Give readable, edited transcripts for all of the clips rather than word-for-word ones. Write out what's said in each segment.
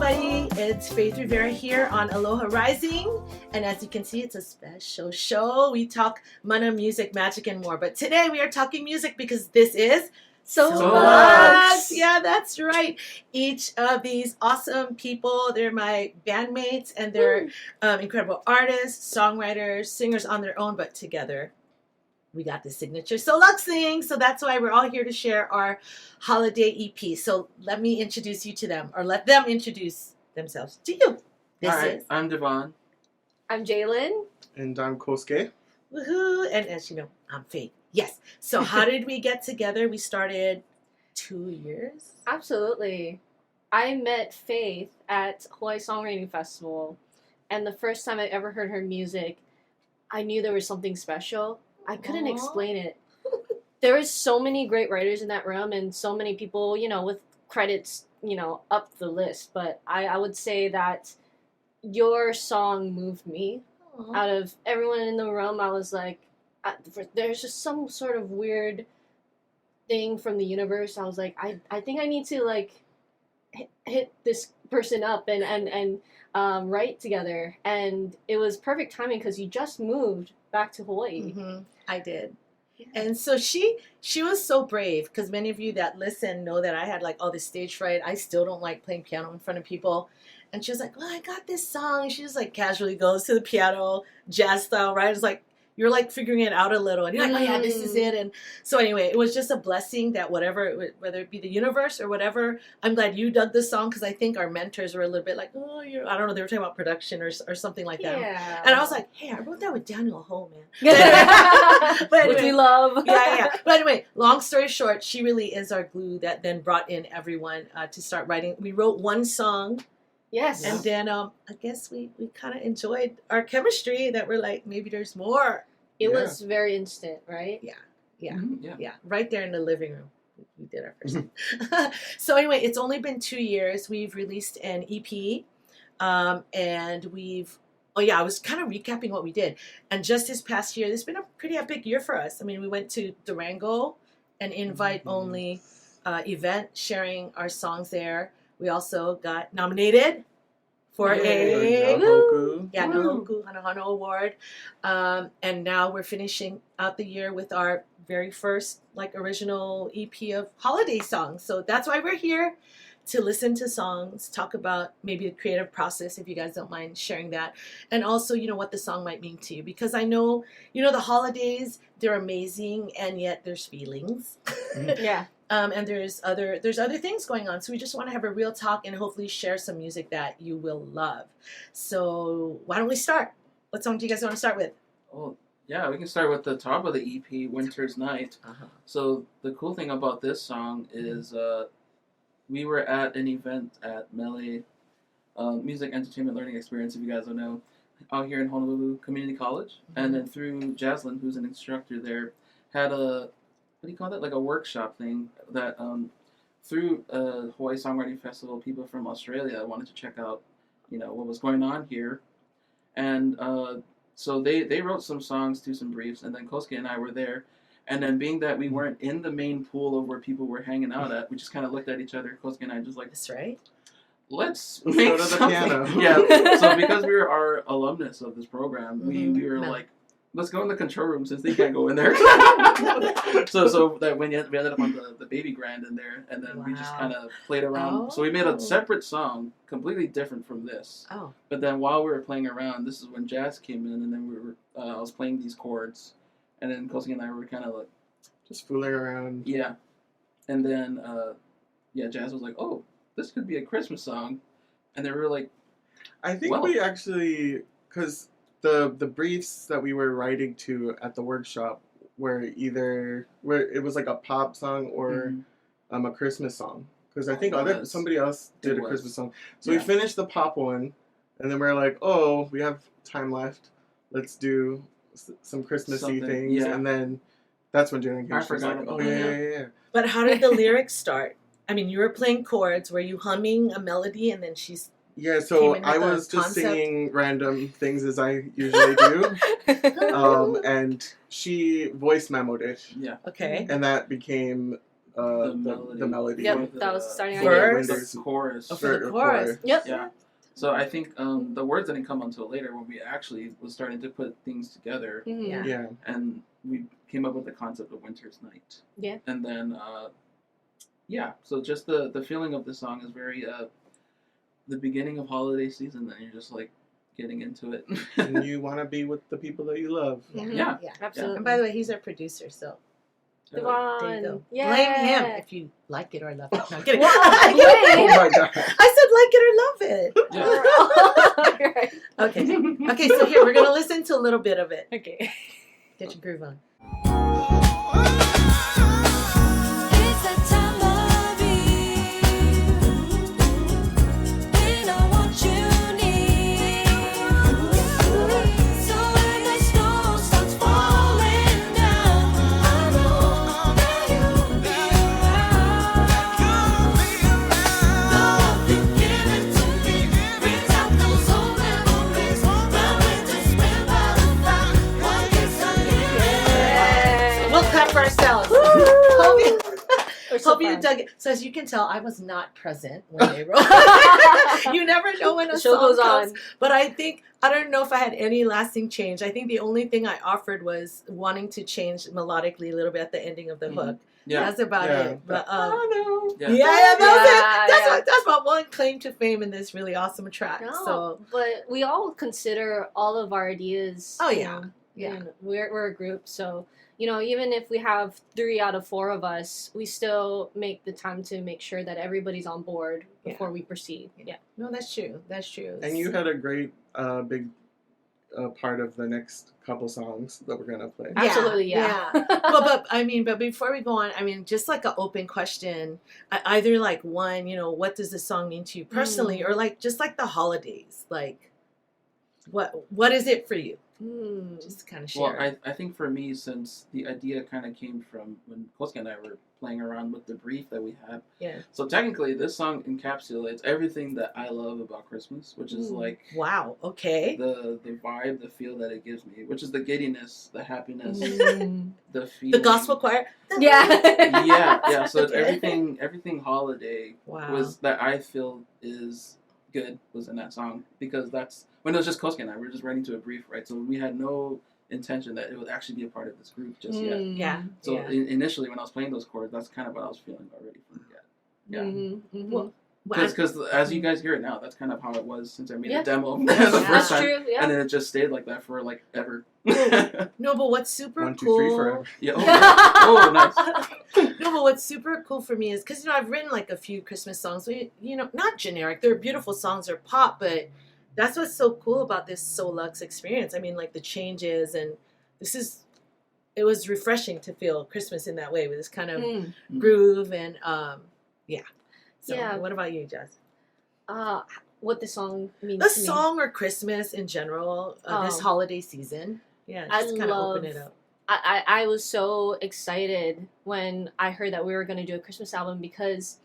everybody. It's Faith Rivera here on Aloha Rising. And as you can see, it's a special show. We talk mana, music, magic, and more. But today we are talking music because this is soLUXE. Yeah, that's right. Each of these awesome people, they're my bandmates, and they're incredible artists, songwriters, singers on their own, but together we got the signature soLUXE-ing. So that's why we're all here to share our holiday EP. So let me introduce you to them, or let them introduce themselves to you. This I'm Devon. I'm Jalen. And I'm Kosuke. Woohoo! And as you know, I'm Faith. Yes. So how did we get together? We started 2 years. Absolutely. I met Faith at Hawaii Songwriting Festival, and the first time I ever heard her music, I knew there was something special. I couldn't explain it. There was so many great writers in that room and so many people, with credits, up the list. But I would say that your song moved me. Aww. Out of everyone in the room, I was like, there's just some sort of weird thing from the universe. I was like, I think I need to hit this person up and write together. And it was perfect timing because you just moved back to Hawaii. Mm-hmm. I did. Yeah. And so she was so brave, because many of you that listen know that I had all this stage fright. I still don't like playing piano in front of people. And she was like, well, I got this song. And she just casually goes to the piano, jazz style, right? It's like, you're figuring it out a little, and you're like, oh yeah, this is it. And so anyway, it was just a blessing that whether it be the universe or whatever, I'm glad you dug the song, because I think our mentors were a little bit like, oh, I don't know, they were talking about production or something like that. Yeah. And I was like, hey, I wrote that with Daniel Ho, man. But anyway, which we love. Yeah. But anyway, long story short, she really is our glue that then brought in everyone to start writing. We wrote one song. Yes. And then I guess we kind of enjoyed our chemistry that we're like, maybe there's more. It was very instant, right? Yeah. Right there in the living room. We did our first thing. So anyway, it's only been 2 years. We've released an EP. And I was kind of recapping what we did. And just this past year, this has been a pretty epic year for us. I mean, we went to Durango, an invite-only event, sharing our songs there. We also got nominated for a Nahoku Hana Award. And now we're finishing out the year with our very first original EP of holiday songs. So that's why we're here, to listen to songs, talk about maybe the creative process, if you guys don't mind sharing that. And also, what the song might mean to you. Because I know, the holidays, they're amazing, and yet there's feelings. Yeah. And there's other things going on. So we just want to have a real talk and hopefully share some music that you will love. So why don't we start? What song do you guys want to start with? Oh, yeah, we can start with the top of the EP, Winter's Night. Uh-huh. So the cool thing about this song is we were at an event at Mele Music Entertainment Learning Experience, if you guys don't know, out here in Honolulu Community College. Mm-hmm. And then through Jaslyn, who's an instructor there, had a a workshop thing that through Hawaii Songwriting Festival, people from Australia wanted to check out, what was going on here. And so they wrote some songs to some briefs, and then Kosuke and I were there. And then being that we weren't in the main pool of where people were hanging out at, we just kind of looked at each other, Kosuke and I, just like, that's right. Let's make go to the something. piano. Yeah. So because we were our alumnus of this program, we were like, let's go in the control room since they can't go in there. so that we ended up on the baby grand in there, and then we just kind of played around. Oh. So we made a separate song, completely different from this. Oh. But then while we were playing around, this is when jazz came in, and then I was playing these chords, and then Kosuke and I were kind of just fooling around. Yeah. And then Jazz was like, oh, this could be a Christmas song, and they were like, I think we actually, because the briefs that we were writing to at the workshop were either where it was a pop song or a Christmas song, because I think somebody else did a Christmas song. So we finished the pop one, and then we're like, oh, we have time left, let's do some Christmassy things, and then that's when Jalen came. She was like, oh yeah. But how did the lyrics start? I mean, you were playing chords. Were you humming a melody, and then she's... Yeah, so I was just singing random things as I usually do. And she voice memoed it. Yeah. Okay. And that became the melody. Yep, that was starting Verse. The chorus. Oh, for the chorus. Yep. Yeah. So I think the words didn't come until later when we actually was starting to put things together, Mm-hmm. Yeah. and we came up with the concept of Winter's Night. Yeah. And then so just the feeling of the song is very the beginning of holiday season, and you're just like getting into it. And you want to be with the people that you love. Yeah. Absolutely. And by the way, he's our producer, so there you Devon. go. Yeah. Blame him if you like it or love it. No, I'm kidding. Wow, Oh my god. I said like it or love it. Yeah. Right. Okay. Okay, so here we're gonna listen to a little bit of it. Okay. Get your groove on. It's that time of year. They know what you need. So when the snow starts falling down, I know that you'll be around. The love you give it to me brings out those old memories. When winter spent by the fire, one kiss on you. We'll clap for ourselves. Hope you dug it. So as you can tell, I was not present when they wrote. You never know when a The show song goes comes. on. But I don't know if I had any lasting change. I think the only thing I offered was wanting to change melodically a little bit at the ending of the hook. Yeah. That's about Yeah. it. But Oh Yeah. yeah, that was it. Yeah. That's my one claim to fame in this really awesome track. No, So but we all consider all of our ideas. Oh, you yeah. know, Yeah. and we're a group, so even if we have 3 out of 4 of us, we still make the time to make sure that everybody's on board before we proceed. Yeah. no, that's true. That's true. And you had a great big part of the next couple songs that we're gonna play. Absolutely, yeah. but before we go on, just like an open question, either like one, what does this song mean to you personally, or like just like the holidays, like what is it for you? Just kind of share. Well, I think for me, since the idea kind of came from when Kosuke and I were playing around with the brief that we had. Yeah. So technically, this song encapsulates everything that I love about Christmas, which is like wow. Okay. the vibe, the feel that it gives me, which is the giddiness, the happiness, the feeling. The gospel choir. Yeah. Yeah. So it's Okay. everything holiday Wow. was that I feel is good was in that song, because that's when it was just Kosuke and I. We were just writing to a brief, right? So we had no intention that it would actually be a part of this group just yet. Yeah. So yeah. Initially, when I was playing those chords, that's kind of what I was feeling already from the get. Yeah. Well, Because as you guys hear it now, that's kind of how it was since I made Yeah. a demo the Yeah. first That's time. true, yeah. And then it just stayed like that for like ever. no, but what's super 1, 2, cool. 3 forever. Yeah. Oh, nice. No, but what's super cool for me is because I've written like a few Christmas songs. Not generic. They're beautiful songs. They're pop, but that's what's so cool about this soLUXE experience. Like the changes, and it was refreshing to feel Christmas in that way with this kind of groove and yeah. So, Yeah. what about you, Jess? What the song means The to me. song or Christmas in general, this Oh. holiday season. Yeah, I just kind of open love- it up. I was so excited when I heard that we were going to do a Christmas album because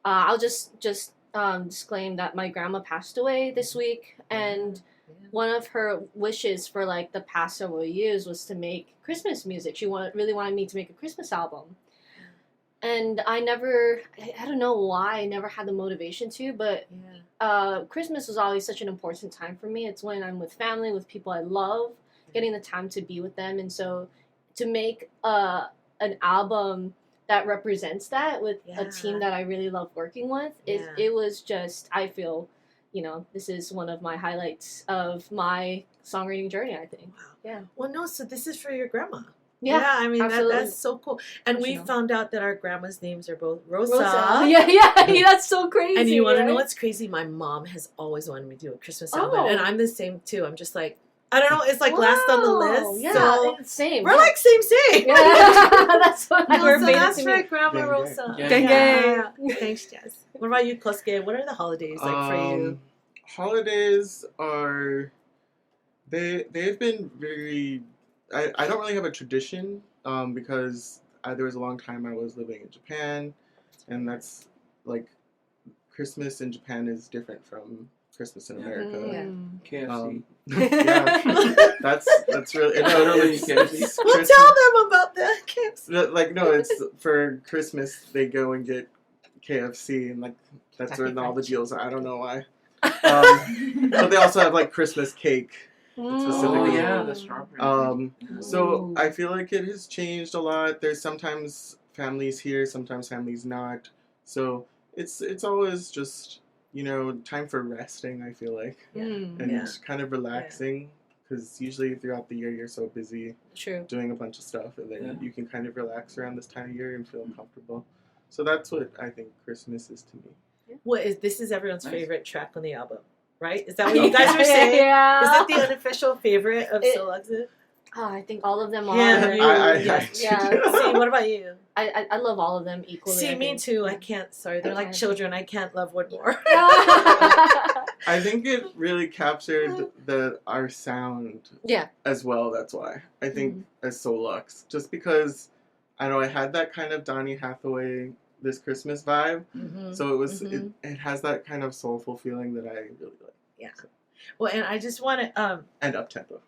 I'll just disclaim that my grandma passed away this week, and one of her wishes for like the past several years was to make Christmas music. She really wanted me to make a Christmas album. And I don't know why I never had the motivation to, but Christmas was always such an important time for me. It's when I'm with family, with people I love, getting the time to be with them. And so to make an album that represents that with a team that I really love working with, it was just, I feel, this is one of my highlights of my songwriting journey, I think. Wow. Yeah. Well, no, so this is for your grandma. Yeah, absolutely. That's so cool. And we Emotional. found out that our grandma's names are both Rosa. Yeah, that's so crazy. And you want to know right? what's crazy? My mom has always wanted me to do a Christmas Oh. album. And I'm the same too. I'm just like, I don't know, it's like last on the Wow. list. Yeah, so it's same. we're like same. Yeah, that's what No, we're so made it that's to me. right, Grandma Gang, Rosa. gang. Yeah. Thanks, Jess. What about you, Kosuke? What are the holidays like for you? Holidays are they've been very. I don't really have a tradition because there was a long time I was living in Japan, and that's like Christmas in Japan is different from Christmas in America. KFC. Yeah, that's really no, Really, it's, KFC. it's Well, Christmas- tell them about that, Kips. Like no, it's for Christmas they go and get KFC and like that's where all the deals are. I don't know why. But they also have like Christmas cake. Oh Specifically. yeah, the strawberry. So Ooh. I feel like it has changed a lot. There's sometimes families here, sometimes families not. So it's always just time for resting. I feel like and Yeah. kind of relaxing because usually throughout the year you're so busy True. doing a bunch of stuff, and then Yeah. you can kind of relax around this time of year and feel comfortable. So that's what I think Christmas is to me. This is everyone's Nice. favorite track on the album, right? Is that what you guys were saying? Yeah. Is that the unofficial favorite of soLUXE? Oh, I think all of them are. Yeah, you- yeah. See, what about you? I love all of them equally. See, I me think. too. I can't. Sorry, they're like children. I can't love one more. I think it really captured our sound Yeah. as well. That's why I think as soLUXE, just because I know I had that kind of Donny Hathaway this Christmas vibe, so it was it has that kind of soulful feeling that I really like. Yeah. Well, and I just want to And up tempo.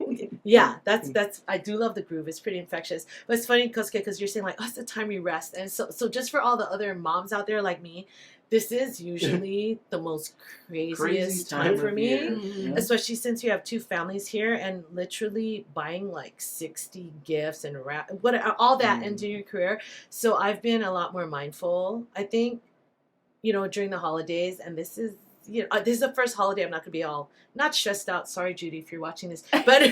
yeah, that's I do love the groove. It's pretty infectious. But it's funny, Kosuke, because you're saying like, oh, it's the time we rest. And so just for all the other moms out there like me, this is usually the most craziest time for of me. year. Mhm. Especially since you have two families here and literally buying like 60 gifts and all that into your career. So I've been a lot more mindful, I think, during the holidays. And this is, this is the first holiday I'm not going to be all not stressed out. Sorry, Judy, if you're watching this. But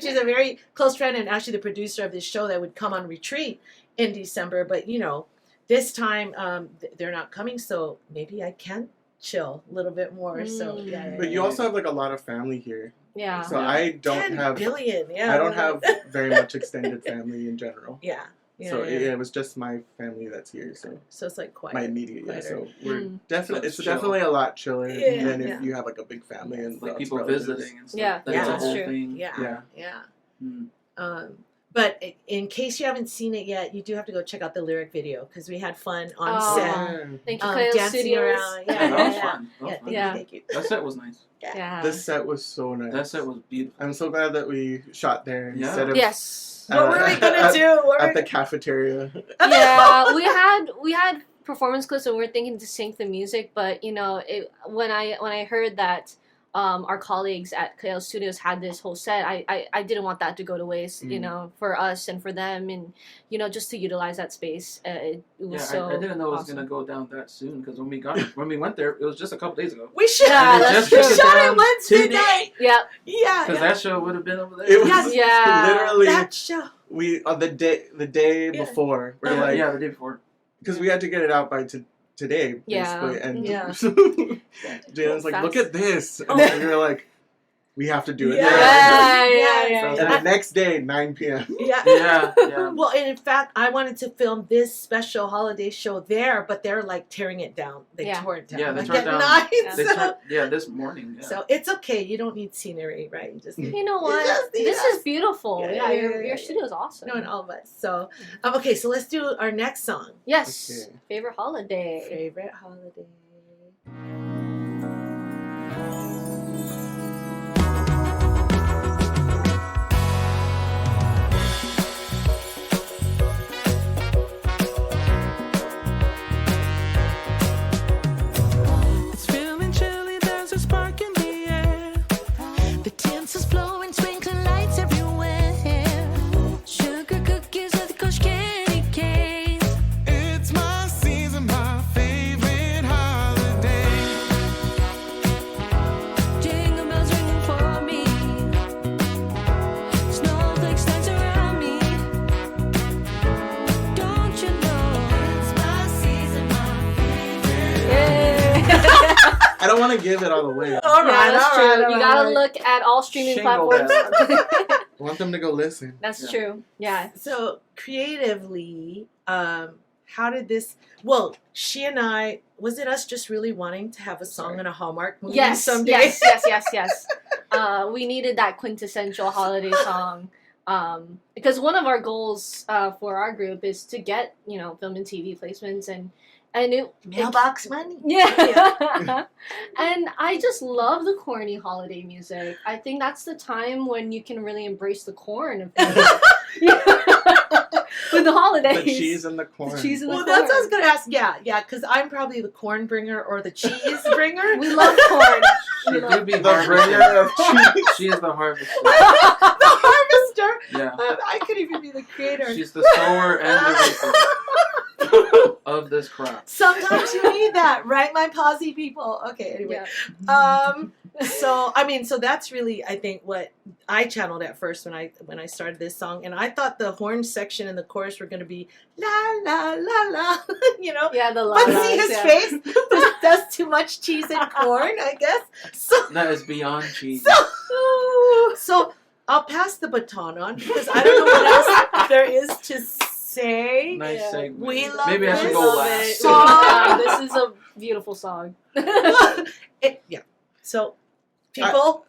she's a very close friend and actually the producer of this show that would come on retreat in December. But, this time they're not coming. So maybe I can chill a little bit more. So, yeah. But you also have like a lot of family here. Yeah. So I don't 10 have billion, yeah. I don't have very much extended family in general. Yeah. So it was just my family that's here. So it's like quiet. my immediate, yeah. quieter. So we're definitely, it's Chill. definitely a lot chiller Yeah, than if yeah. you have like a big family and Like lots people of relatives. visiting and stuff. Yeah, That's yeah, a that's whole true. thing. Yeah. Yeah. Mm. But in case you haven't seen it yet, you do have to go check out the lyric video because we had fun on Oh. set. Yeah. Thank you, Cleo Dancing Studios. around. Yeah, That was yeah. fun. That was Yeah, fun. thank you. That set was nice. Yeah. The set was so nice. That set was beautiful. I'm so glad that we shot there Yeah. instead of Yes. What were we gonna do? at the cafeteria. Yeah, we had performance clips and we were thinking to sync the music, but when I heard that our colleagues at Cleo Studios had this whole set, I didn't want that to go to waste, for us and for them, and just to utilize that space. It was so I didn't know it was awesome. gonna go down that soon because when we went there, it was just a couple days ago. We should Yeah, have that's we true. shot it Down Wednesday today. night. Yeah. Yeah. Because that show would have been over there. It was Yes. Yeah. literally that show. we on the day Yeah. before we're like yeah, the day before. because we had to get it out by today Yeah. basically, and Yeah. Jan's like, Fast. look at this, Oh. and we were like, we have to do it. Yeah. now. Yeah. And the next day, 9 p.m. Yeah. Yeah. Well, and in fact, I wanted to film this special holiday show there, but they're like tearing it down. They Yeah. tore it down. Yeah, they like tore it at down. night. They So, this morning. Yeah. so it's okay. You don't need scenery, right? You just need You know what? just need This us. is beautiful. Yeah, Yeah, yeah, your yeah. studio is awesome. No, and all of us. So, okay, so let's do our next song. Yes. Okay. Favorite holiday. Favorite holiday. It's feeling chilly, there's a spark in the air. The tinsels flowing, twinkling lights everywhere. Sugar cookies with kush candy canes. It's my season, my favorite holiday. Jingle bells ringing for me. Snowflakes dance around me. Don't you know it's my season, my favorite. I don't want to give it all away. All Yeah, that's true. You gotta right. look at all streaming Shingle platforms. I want them to go listen. That's Yeah. true. Yeah. So creatively, how did this? Well, she and I, was it us just really wanting to have a song in a Hallmark movie Yes, someday? yes. We needed that quintessential holiday song. Because one of our goals for our group is to get film and TV placements, and and Mailbox money. Yeah. And I just love the corny holiday music. I think that's the time when you can really embrace the corn of with the holidays. The cheese and the corn. The cheese and the Well, corn. that's what I was gonna ask. Yeah, because I'm probably the corn bringer or the cheese bringer. We love corn. She We do love be The bringer harvesting. of cheese. She is the harvester. The harvester. Yeah. I could even be the creator. She's the sower and the reaper of this crop. Sometimes you need that, right, my posse people? Okay, anyway. Yeah. So that's really, I think, what I channeled at first when I started this song, and I thought the horn section and the chorus were going to be la la la la, you know. Yeah, the But la-las, see his yeah. face. That's too much cheese and corn, I guess. That is beyond cheese. So I'll pass the baton on because I don't know what else there is to say. Nice Yeah. segue. We love Maybe I should this. go Love last. it. Yeah, this is a beautiful song. Yeah. So people.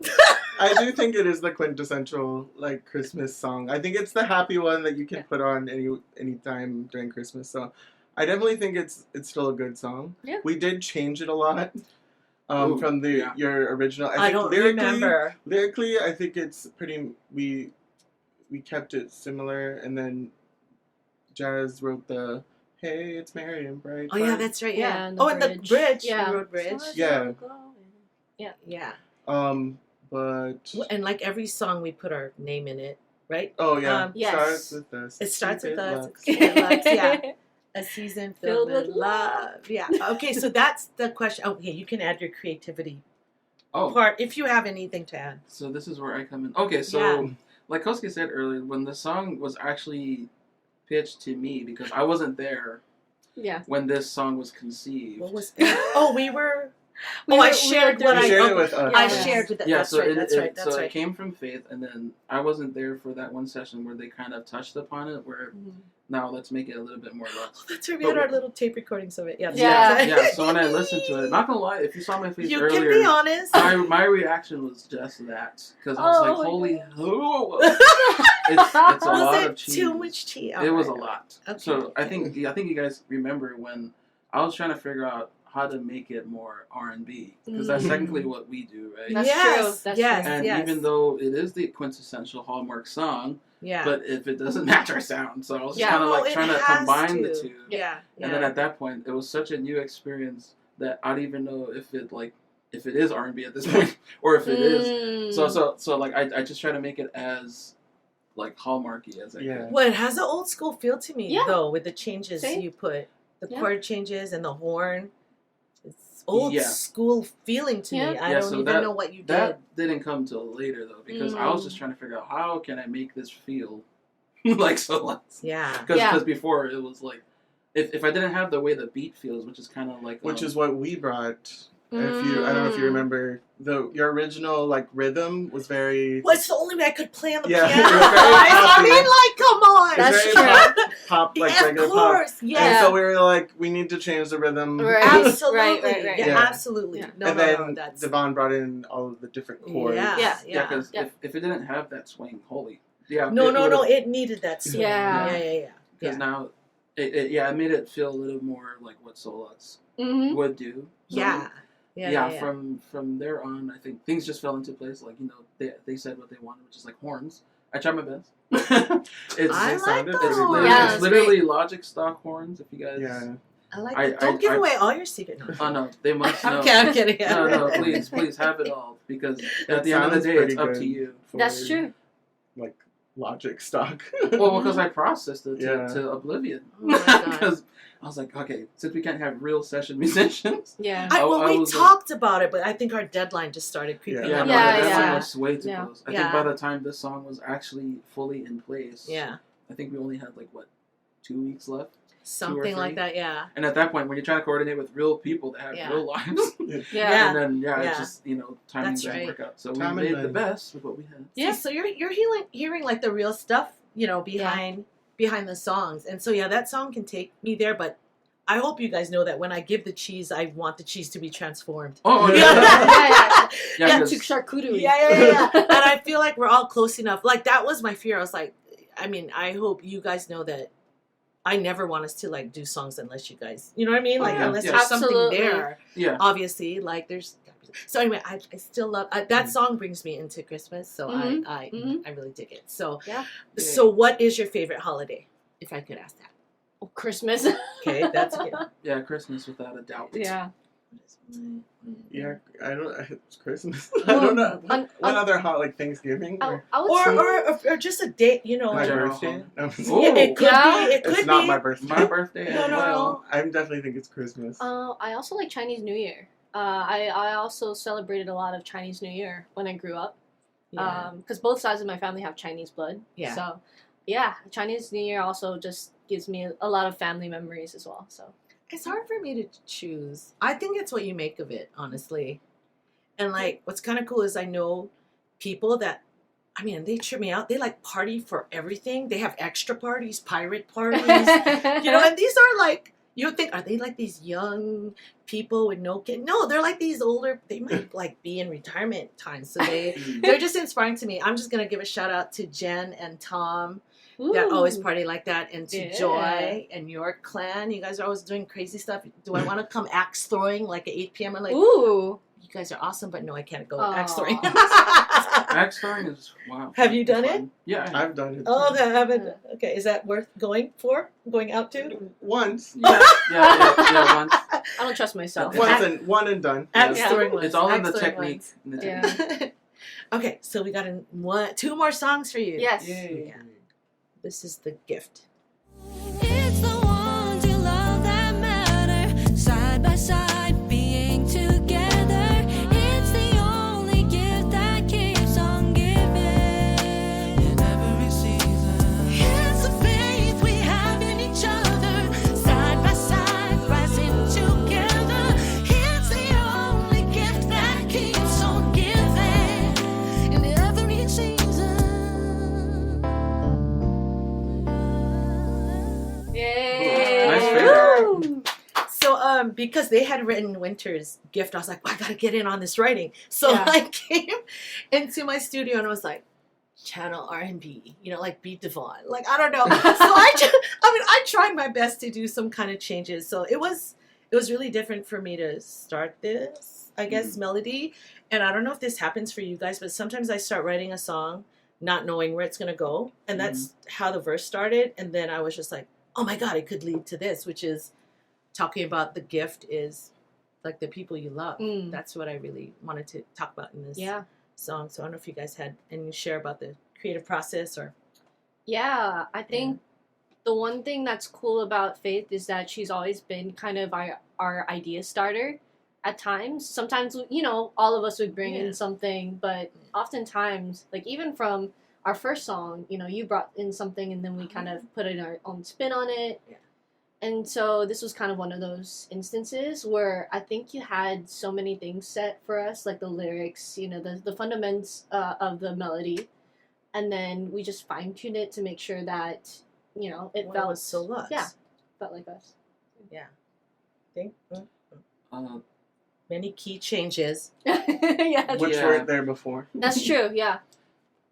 I do think it is the quintessential like Christmas song. I think it's the happy one that you can put on any time during Christmas. So I definitely think it's still a good song. Yeah. We did change it a lot Ooh, from your original. I think don't lyrically, remember. Lyrically, I think it's pretty. We kept it similar, and then Jazz wrote the "Hey, it's merry and bright." Oh yeah, that's right. Yeah. and And the bridge. Yeah. The road bridge. Yeah. Yeah. But And like every song, we put our name in it, right? oh yeah, Yes. starts with us. It starts with us. Lux. Yeah. A season filled, Filled with with love. Yeah. Okay, so that's the question. Okay, you can add your creativity Oh, part if you have anything to add. so this is where I come in. Okay, so Yeah. like Kosuke said earlier, when the song was actually pitched to me, because I wasn't there Yeah. when this song was conceived. What was? Oh, we were. We I were- we shared were what You I. shared it oh, with us. I Yeah. shared with that. Yeah, That's so right. it, That's it- right. That's so right. it came from Faith, and then I wasn't there for that one session where they kind of touched upon it. Where Mhm. now let's make it a little bit more Lux. Oh, that's right. We had our little tape recordings of it. Yeah. Yeah. Yeah. So when I listened to it, not gonna lie, if you saw my face You earlier, can be honest. my reaction was just that because I was Oh like, my holy, God. it's a Was lot it of cheese. too much cheese? It was a Alright. lot. Okay, So I okay. think you guys remember when I was trying to figure out how to make it more R&B because that's Mm. technically what we do, right? That's yes, true. That's yes, true. And yes. even though it is the ququintessential Hallmark song, Yeah. but if it doesn't match our sound, so I was Yeah. kind of Well, like it trying to has combine the to. two. Yeah. And then at that point, it was such a new experience that I don't even know if it is R&B at this point or if it is. Mm. So like I just try to make it as like Hallmarky as I Yeah. can. Well, it has an old school feel to me, Yeah. though, with the changes Same. you put, the Yeah. chord changes and the horn. It's old Yeah. school feeling to me. Yeah. I Yeah, don't so even that- know what you did. That didn't come till later though because I was Mm. just trying to figure out how can I make this feel like soLUXE. Yeah. Because Yeah. before it was like if I didn't have the way the beat feels, which is kind of like Which is what we brought. If you, I don't know if you Mm. remember, your original like rhythm was very. Well, it's the only way I could play on the Yeah, piano. it was very I poppy. mean, like, come on. That's very true. pop, like of regular pop. course. And Yeah. so we were like, we need to change the rhythm. Right. Absolutely. Right. Yeah, Yeah. absolutely. Yeah. No, and no, then no. That's. Devon brought in all of the different chords. Yeah. Yeah. yeah, because Yeah. if it didn't have that swing, holy yeah. No, no, no. would've- It needed that swing. Yeah. Yeah. Because now it made it feel a little more like what soLUXE Mhm. would do. So, Yeah. Yeah. From there on, I think things just fell into place. Like they said what they wanted, which is like horns. I tried my best. it's I It like sounded the pretty horns. good. Yeah, it's it's literally Logic stock horns. If you guys, Yeah. I like I- it. Don't give I- away all your secret. No. oh no, they must know. I'm kidding. No, please have it all because at the end of the sounds day, it's pretty up good to you. for, That's true. Like Logic stock. Well, because I processed it Yeah. to oblivion. Oh my God. Because I was like, okay, since we can't have real session musicians, Yeah. I We was, talked about it, but I think our deadline just started creeping Yeah. up. no, Yeah, the deadline yeah. was way too Yeah. close. I Yeah. think by the time this song was actually fully in place, Yeah. I think we only had like 2 weeks left. Something like three. that. Yeah. And at that point, when you're trying to coordinate with real people that have Yeah. real lives, Yeah. and then Yeah. it just timing That's doesn't right. work out. So Time we and made the money. best with what we had. Yeah. See, so you're hearing like the real stuff, behind the songs, and so that song can take me there, but. I hope you guys know that when I give the cheese, I want the cheese to be transformed. Oh, Yeah. Yeah. Yeah, To charcuterie. Yeah. And I feel like we're all close enough. Like, that was my fear. I was like, I mean, I hope you guys know that I never want us to like do songs unless you guys, you know what I mean? Like yeah, unless yeah. there's something Absolutely. there. Yeah. Obviously, like there's. So anyway, I still love that song. Brings me into Christmas, so I really dig it. So Yeah. So what is your favorite holiday? If I could ask that. Oh, Christmas. Okay, that's good. Yeah, Christmas without a doubt. Yeah. Yeah, I don't. It's Christmas. I don't know. What other like Thanksgiving? I would say Or just a date, you know. My General birthday? No. Yeah, it could Yeah. be. It could It's not be. my birthday. My birthday No, as no, well. I definitely think it's Christmas. I also like Chinese New Year. I also celebrated a lot of Chinese New Year when I grew up. Yeah. Because both sides of my family have Chinese blood. Yeah. So, yeah, Chinese New Year also just gives me a lot of family memories as well. So. It's hard for me to choose. I think it's what you make of it, honestly. And like, what's kind of cool is I know people that, I mean, they trip me out. They like party for everything. They have extra parties, pirate parties, you know. And these are like, you would think, are they like these young people with no kid? No, they're like these older. They might like be in retirement time, so they're just inspiring to me. I'm just gonna give a shout out to Jen and Tom. That always party like that, and to Joy and your clan. You guys are always doing crazy stuff. Do I want to come axe throwing like at 8 p.m.? I'm like, Ooh. you guys are awesome, but no, I can't go Aw. axe throwing. Axe throwing is wow. Have you It's done fun. Yeah. I have. I've done it. Oh, too. okay, I haven't. Okay, is that worth going out to? Once. Yeah. Once. I don't trust myself. One and done. Axe Yeah. throwing ones. It's all in Axe the throwing technique. ones. In the Yeah. technique. Okay, so we got two more songs for you. Yes. Yay. Yeah. This is The Gift. It's the ones you love that matter, side by side, being together. It's the only gift that keeps on giving in every season. It's the faith we have in each other, side by side, rising together. It's the only gift that keeps on giving in every season. Yay. Nice fade. Woo. So, because they had written Winter's Gift, I was like, well, I gotta get in on this writing. So Yeah. I came into my studio and I was like, channel R&B, you know, like Beat Devon. Like, I don't know. So I tried my best to do some kind of changes. So it was really different for me to start this, I guess, melody. And I don't know if this happens for you guys, but sometimes I start writing a song not knowing where it's gonna go. And that's how the verse started. And then I was just like, oh my God, it could lead to this, which is talking about the gift is like the people you love. Mm. That's what I really wanted to talk about in this song. So I don't know if you guys had any share about the creative process or. Yeah, I think the one thing that's cool about Faith is that she's always been kind of our idea starter at times. Sometimes, you know, all of us would bring in something, but oftentimes, like even from our first song, you know, you brought in something and then we kind of put in our own spin on it. Yeah. And so this was kind of one of those instances where I think you had so many things set for us, like the lyrics, you know, the fundamentals of the melody. And then we just fine-tuned it to make sure that, you know, it Well, felt... it was soLUXE. Yeah, felt like us. Yeah. Think Uh, many key changes. Yeah, Which Yeah. weren't there before. that's true, yeah.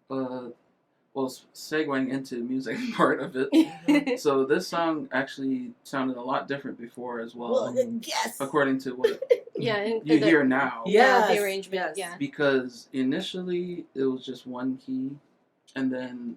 well, segueing into music part of it. So this song actually sounded a lot different before as well. Well, yes. According to what Yeah, and you the, hear now. Yeah. the Yes, arrangement, yes. yeah. Because initially it was just one key, and then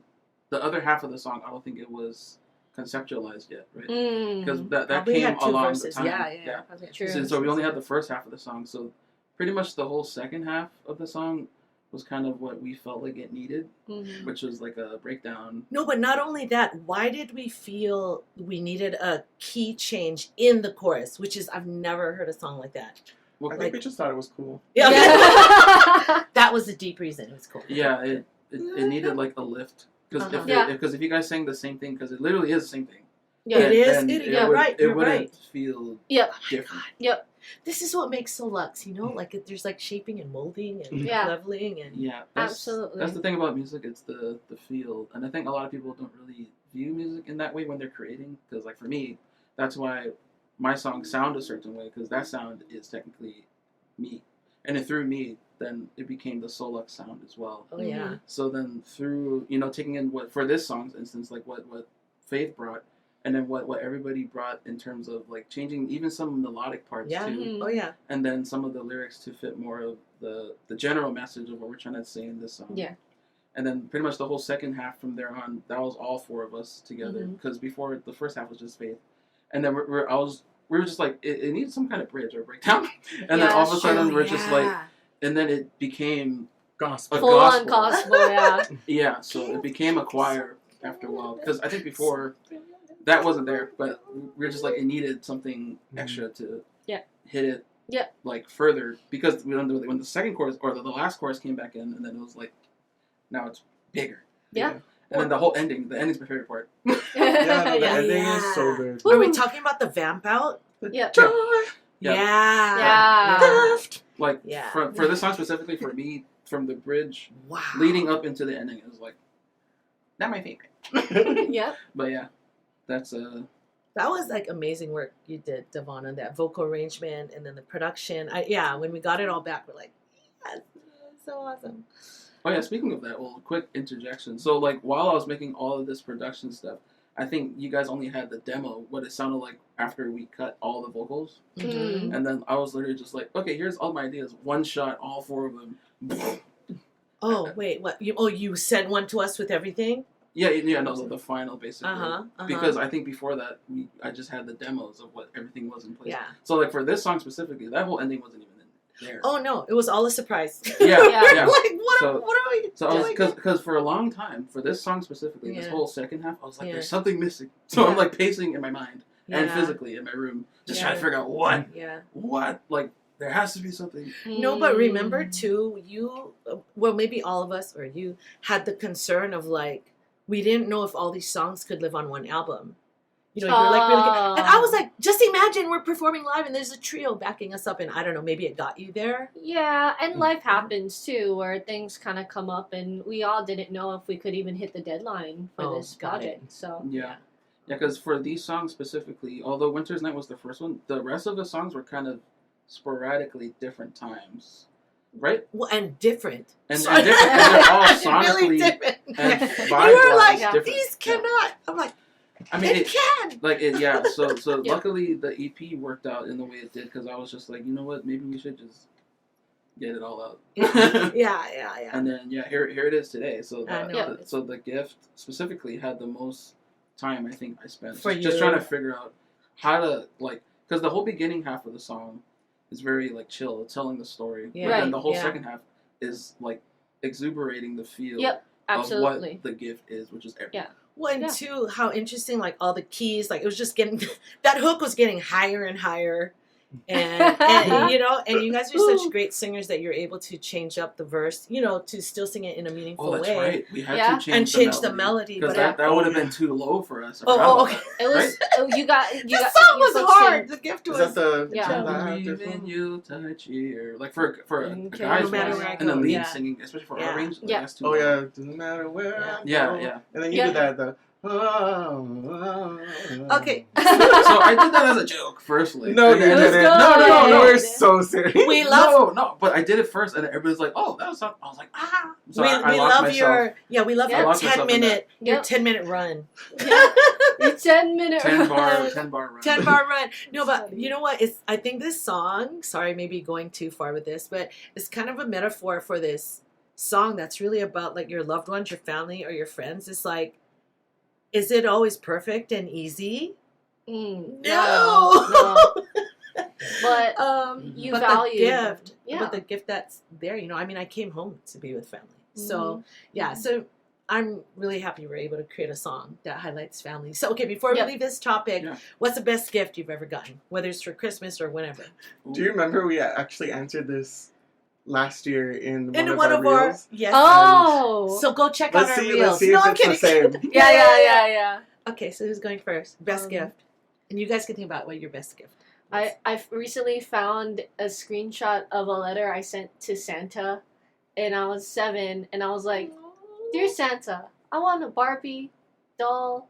the other half of the song, I don't think it was conceptualized yet, right? Because that Probably came had two along verses. the time. Yeah. Probably had two True. So verses. we only had the first half of the song. So pretty much the whole second half of the song was kind of what we felt like it needed, Mhm. which was like a breakdown. No, but not only that, why did we feel we needed a key change in the chorus? Which is, I've never heard a song like that. Well, I think we just thought it was cool. Yeah. Yeah. That was the deep reason. It was cool. yeah, it needed like a lift. Because Uh-huh. if you guys sang the same thing, because it literally is the same thing. Yeah. It is. then You're would- right. It You're wouldn't right. feel Yep. different. Yep. This is what makes soLUXE, you know? Like, there's like shaping and molding and Yeah. leveling and... Yeah, Absolutely. That's the thing about music. It's the feel, and I think a lot of people don't really view music in that way when they're creating. Because like for me, that's why my songs sound a certain way, because that sound is technically me, and then through me, then it became the soLUXE sound as well. Oh, yeah. So then through taking in what for this song's instance, like what Faith brought, and then what everybody brought in terms of like changing even some melodic parts Yeah. too, Oh yeah. and then some of the lyrics to fit more of the general message of what we're trying to say in this song. Yeah. And then pretty much the whole second half from there on, that was all four of us together. Mm-hmm. Because before, the first half was just Faith. And then we were just like, it needed some kind of bridge or breakdown. And then all of a sudden, we're just like, and then it became Gospel. Full on gospel, yeah. Yeah, so it became a choir after a while. Because I think before, that wasn't there. But we were just like, it needed something extra to hit it like further. Because when the second chorus, or the last chorus came back in, and then it was like, now it's bigger. Yeah. And then the whole ending. The ending's my favorite part. The ending is so good. Are we talking about the vamp out? Yeah. Yeah. Like, for this song specifically, for me, from the bridge leading up into the ending, it was like, not my favorite. Yep. But yeah, that's That was like amazing work you did, Devon, on that vocal arrangement and then the production. When we got it all back, we're like, yes, so awesome. Oh yeah, speaking of that, well, quick interjection. So like while I was making all of this production stuff, I think you guys only had the demo, what it sounded like after we cut all the vocals. Mm. And then I was literally just like, okay, here's all my ideas. One shot, all four of them. Oh, wait, what? You sent one to us with everything? Yeah, no, the final basically. Because I think before that, I just had the demos of what everything was in place. Yeah. So like for this song specifically, that whole ending wasn't even in there. Oh no, it was all a surprise. Yeah. Like what are we doing? Because for a long time, for this song specifically, this whole second half, I was like, Yeah. there's something missing. So I'm like pacing in my mind and Yeah. physically in my room, just trying to figure out what. Yeah. What? Like, there has to be something. No, but remember too, maybe all of us or you had the concern of like, we didn't know if all these songs could live on one album. You know, you're like really good. And I was like, just imagine we're performing live and there's a trio backing us up, and I don't know, maybe it got you there. Yeah, and life happens too, where things kind of come up, and we all didn't know if we could even hit the deadline for this project. So Yeah, because for these songs specifically, although Winter's Night was the first one, the rest of the songs were kind of sporadically different times. Right? Well, and different. And different. And they're all sonically really different. and You vibe-wise were like, different. these cannot. I'm like, I mean, it can. Like it, yeah. So Yeah. luckily the EP worked out in the way it did, because I was just like, you know what, maybe we should just get it all out. Yeah. And then here it is today. So I know. so the gift specifically had the most time I think I spent For just you. trying to figure out how to like, because the whole beginning half of the song is very like chill, telling the story. Yeah. But then Right, the whole yeah. second half is like exuberating the feel Yep, of absolutely. what the gift is, which is everything. Yeah. Well, and Yeah. two, how interesting, like all the keys, like it was just getting, that hook was getting higher and higher. And you know, and you guys are such great singers that you're able to change up the verse, you know, to still sing it in a meaningful Oh, that's way. right. We had Yeah. to And change change the melody. because But that would have been too low for us. I Oh, forgot about okay. It was you got the got, song you was folks hard. did- The gift Is was. that the Yeah. song that I that. have Believe to in sing? you, touch you. Like for a Okay. guy's No matter voice, where I and the go, lead yeah. singing, especially for Yeah. our range, like, Yeah. that's too Oh low. yeah, doesn't matter where I Yeah, go. yeah. And then you Yeah. did that, Okay. So I did that as a joke, firstly. No, And you then- was didn't. good. No, Yeah. we're so serious. We love No, but I did it first, and everybody's like, "Oh, that was something." I was like, "Ah." So we I love lost myself. we love Yeah. I your lost myself in 10-minute run. Yeah. Your 10-minute 10 bar run. run. 10-bar run. No, That's but funny. you know what? I think this song, sorry, maybe going too far with this, but it's kind of a metaphor for this song that's really about like your loved ones, your family, or your friends. It's like, is it always perfect and easy? Mm, No. But Mm-hmm. you but value the gift, yeah. but the gift that's there, you know. I mean, I came home to be with family, so yeah. Mhm. So I'm really happy we're able to create a song that highlights family. So okay, before we Yep. leave this topic, Yeah. what's the best gift you've ever gotten, whether it's for Christmas or whenever? Do you remember we actually answered this last year in In one of our reels? yes. Oh. So go check out Let's our see reels. if No, it's I'm kidding. the same. yeah. Okay, so who's going first? Best Um, gift, and you guys can think about what your best gift. I've recently found a screenshot of a letter I sent to Santa, and I was 7, and I was like, "Dear Santa, I want a Barbie doll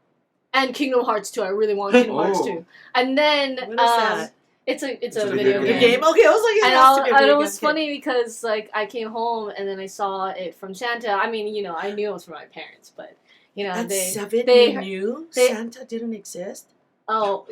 and Kingdom Hearts 2. I really want Kingdom Hearts Oh. 2." And then What is that? it's a It's a video video Your game. game? Okay, I was like, it And, has to be a and video it was game. funny because like I came home and then I saw it from Santa. I mean, you know, I knew it was from my parents, but You know, At they 7, they- you knew they- Santa didn't exist? oh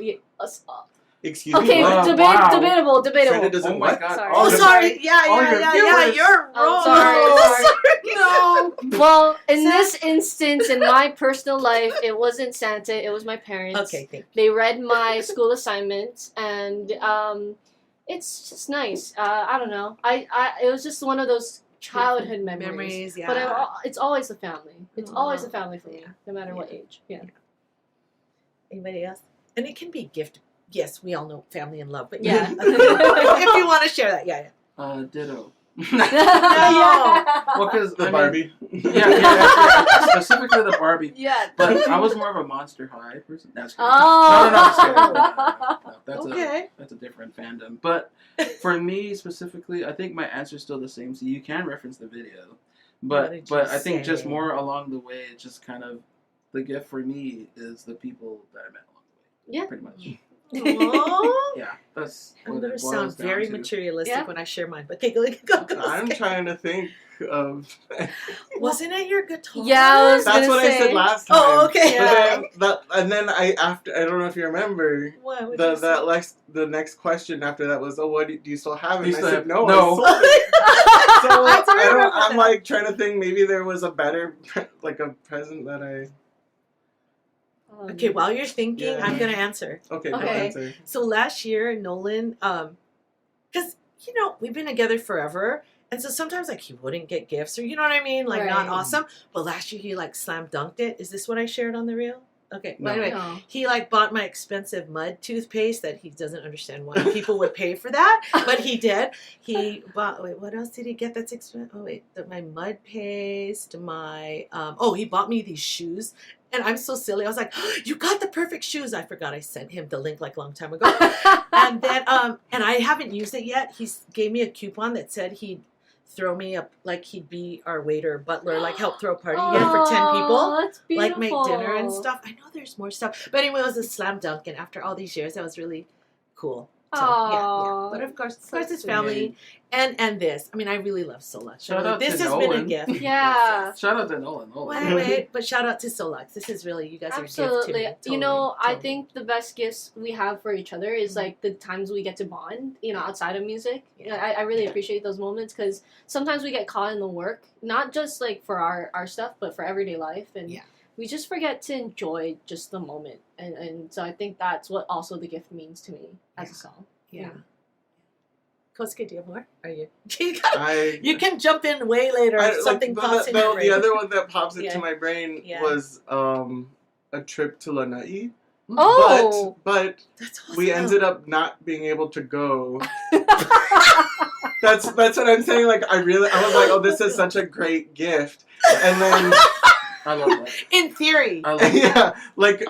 Excuse okay, me. Wow. debatable. Santa doesn't Oh my what? God. Sorry. Oh, your- sorry. Yeah, all yeah, your yeah, yeah. viewers. You're I'm wrong. sorry. No. Well, in this instance, in my personal life, it wasn't Santa. It was my parents. Okay, thank you. They read my school assignments, and it's just nice. I don't know. It was just one of those childhood memories. Yeah. But it's always the family. It's always the Aw. family for me, Yeah. no matter what Yeah. age. Yeah. Anybody else? And it can be gift. Yes, we all know family and love, but Yeah. if you want to share that, yeah. Ditto. Yeah. Well, because The Barbie. yeah, specifically the Barbie. Yeah. But I was more of a Monster High person. That's kidding. Oh. No, just kidding. No, that's Okay. that's a different fandom. But for me specifically, I think my answer's still the same. So you can reference the video, What did but you I think just say? more along the way, it's just kind of the gift for me is the people that I met along the way. Yeah. Pretty much. Aww. Yeah, that's I'm what going it to boils sound down very to. materialistic Yeah. when I share mine, but okay, go. I'm trying to think of. Wasn't it your guitar? Yeah, I was That's gonna what I say. said last time. Oh, okay. And then I don't know if you remember. What would you The next question after that was, oh, what do you still have? And You I still said, have- no. no. I sold it. So I don't remember I'm that. like trying to think. Maybe there was a better, like a present that I. Okay, while you're thinking, Yeah. I'm going to answer. Okay, go Okay. answer. So last year, Nolan, because, we've been together forever. And so sometimes, like, he wouldn't get gifts or, you know what I mean? Like, not Right. awesome. But last year, he, like, slam dunked it. Is this what I shared on the reel? Okay. No. Well, anyway, No. he, like, bought my expensive mud toothpaste that he doesn't understand why people would pay for that. But he did. He bought, what else did he get that's expensive? Oh, wait. My mud paste, my, he bought me these shoes. And I'm so silly. I was like, oh, you got the perfect shoes. I forgot I sent him the link like a long time ago. And then, and I haven't used it yet. He gave me a coupon that said he'd throw me up, like he'd be our waiter, butler, like help throw a party again for 10 people. That's Like make beautiful. dinner and stuff. I know there's more stuff. But anyway, it was a slam dunk. And after all these years, that was really cool. So, yeah. Aw, But of course, so it's sweet. family. And this. I mean, I really love soLUXE. Shout out This to has been a Nolan. gift. Yeah. Shout out to Nolan. Wait, but shout out to soLUXE. This is really, you guys are a gift to Absolutely. me. You know, I Totally. think the best gifts we have for each other is like the times we get to bond, outside of music. I really appreciate those moments because sometimes we get caught in the work, not just like for our stuff, but for everyday life. And Yeah. we just forget to enjoy just the moment. And so I think that's what also the gift means to me as a song. Yeah. Kosuke, do you have more? Are you? I You can jump in way later if something pops in your brain. The other one that pops into Yeah. my brain Yeah. was a trip to Lanai. Oh! But That's awesome. we ended up not being able to go. That's what I'm saying. Like I was like, oh, this is such a great gift. And then I love that. In theory. I love that. yeah, like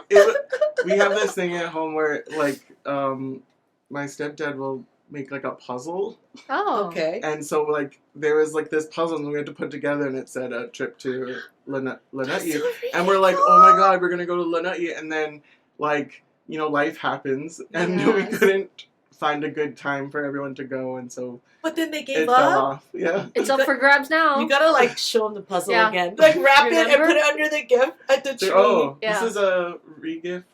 we have this thing at home where like my stepdad will make like a puzzle, Oh. Okay. and so like there was like this puzzle and we had to put together, and it said a trip to Lanai. That's so And we're like, oh my god, we're gonna go to Lanai, and then like life happens, and we Yes. couldn't find a good time for everyone to go, and so But then they it gave fell up. off. Yeah. It's up for grabs now. You gotta like show them the puzzle Yeah. again. Like wrap it and Remember? put it under the gift at the tree. Oh, Yeah. this is a re-gift.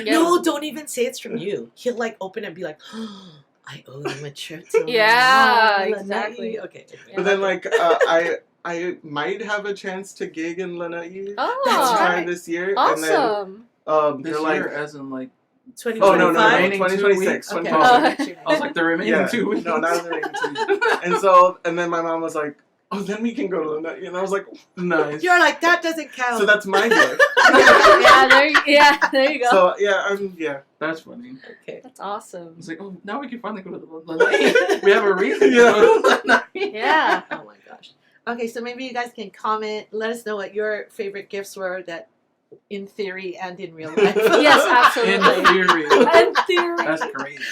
Yeah. No, don't even say it's from you. He'll like open it and be like, oh, I owe them a trip to Yeah, Lanai. exactly. Okay. But then like I might have a chance to gig in Lanai Oh, That's sometime right. this year, awesome. and then This they're like, year, as in like, 2025. oh no, remaining 2026, 2026. Okay. I was like the remaining Yeah. 2 weeks. No, not the remaining 2 weeks. And then my mom was like, oh, then we can go to Lanai, and I was like, Nice. You're like, that doesn't count. so that's my gift. there you go. So yeah. That's funny. okay. That's awesome. It's like, oh, now we can finally go to the Lanai. We have a reason Yeah. to go to Lanai. Yeah. Oh my gosh. Okay, so maybe you guys can comment. Let us know what your favorite gifts were that in theory and in real life. Yes, In absolutely. theory. In theory. That's crazy.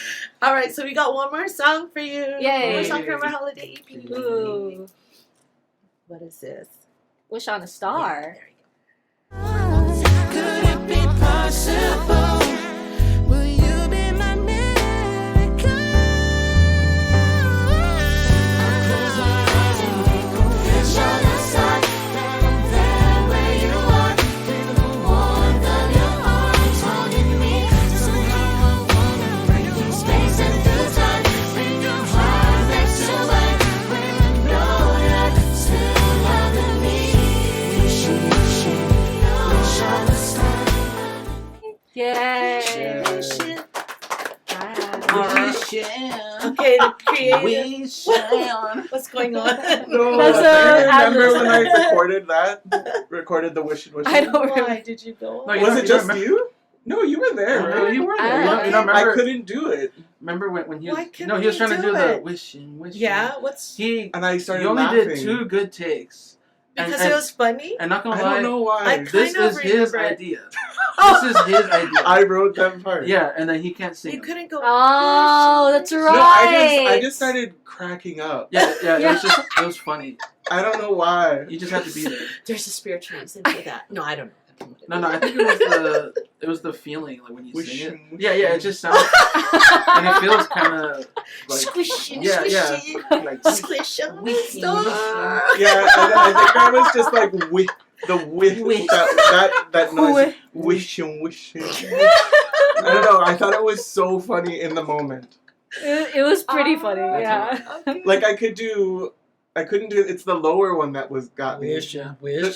All right, so we got one more song for you. Yay. One more song from our holiday EP. Ooh. What is this? Wish on a star. Yeah, there you go. Could it be possible? Will you be my miracle? I'll close my eyes and we go vision aside. Then I'm there where you are. creative. We shall. What's going on? No, That's I a remember when I ad-lib. recorded the Wish and Wish. I don't Why remember. did you go? No, Was it just remember- you? No, you were there, No, right? you were there. Ah, You okay. don't I remember? couldn't do it, Remember when he Why was? couldn't No, he was he trying to do do the it? wishing. Yeah, what's He and I started you only laughing. did 2 good takes. because and, it was funny. And not gonna I lie, don't know why. this kind of is his remember it. idea. This is his idea. I wrote that part. Yeah, and then he can't sing. You them. couldn't go. Oh, that's No, right. I just started cracking up. Yeah, Yeah. it was funny. I don't know why. You just had to be there. There's a spiritual reason for that. No, I don't know. No, I think it was the feeling like when you Wish sing it. and wish Yeah, it and- just sounds and it feels kind of like Squishy, yeah, squishy, like squishy. Stop. Yeah, I think I was just like with the Wish. that noise. Wish and wish. I don't know. I thought it was so funny in the moment. It was pretty funny. Ah, Yeah. okay. Like I couldn't do. It's the lower one that was got me. wish.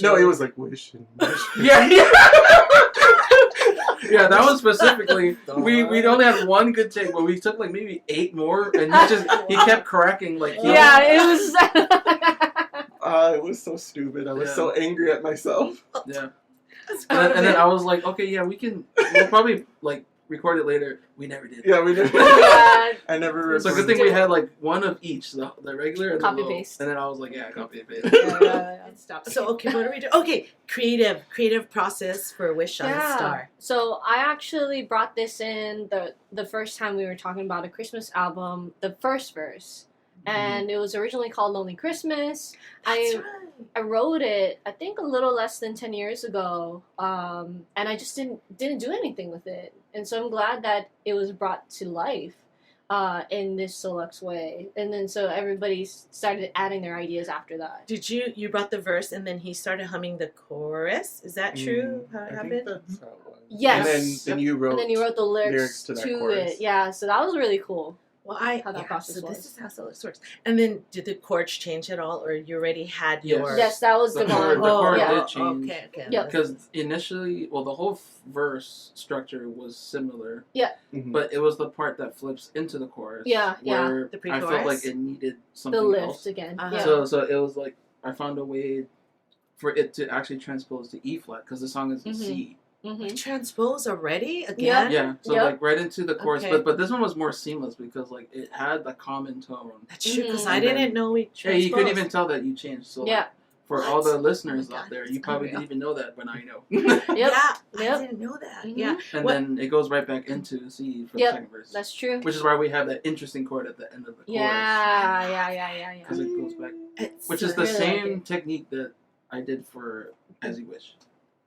No, it was like wish and wish. yeah. Yeah, that was specifically. We'd only had 1 good take, but we took like maybe 8 more, and he kept cracking like. Yeah, it was. It was so stupid. I was Yeah. so angry at myself. Yeah. That's And then I was like, okay, yeah, we'll probably like record it later. We never did. Yeah, we did. Yeah. I never. So good recorded. thing we had like 1 of each, the regular and Copy the low. paste. And then I was like, yeah, copy and paste. Stop. So okay, what do we do? Okay, creative process for Wish on a Star. So I actually brought this in the first time we were talking about a Christmas album, the first verse. And it was originally called Lonely Christmas. That's right. I wrote it, I think, a little less than 10 years ago, and I just didn't do anything with it. And so I'm glad that it was brought to life in this soLUXE way. And then so everybody started adding their ideas after that. Did you brought the verse and then he started humming the chorus? Is that true? How it I think happened? that's how it was. Yes. And then you wrote. And then you wrote the lyrics to that to chorus. it. Yeah, so that was really cool. Well, how that process so was. this is how soLUXE works. And then did the chords change at all, or you already had yours? Yes, that was The Devon. chord yeah. did change. Okay. Yep. Because initially, well, the whole verse structure was similar. Mhm. But it was the part that flips into the chorus. Yeah, yeah. Where The I felt pre-chorus? like it needed The something lift else. again. Uh-huh. Yeah. So it was like I found a way for it to actually transpose to E flat because the song is in C. Mm-hmm. Transpose already again? Yeah, so Yep. like right into the chorus, Okay. but this one was more seamless because like it had the common tone. That's true because Mhm. I didn't know we Yeah, transposed. you couldn't even tell that you changed. So like, Yeah. for What? all the listeners Oh my out God, there, it's you probably unreal. didn't even know that, but now you know. Yep. Yeah, Yep. I didn't know that. Mhm. Yeah. And What- then it goes right back into C for Yep. the second verse. That's true. Which is why we have that interesting chord at the end of the chorus. Yeah. Because it goes back. It's Which is so- the really like same it. technique that I did for As You Wish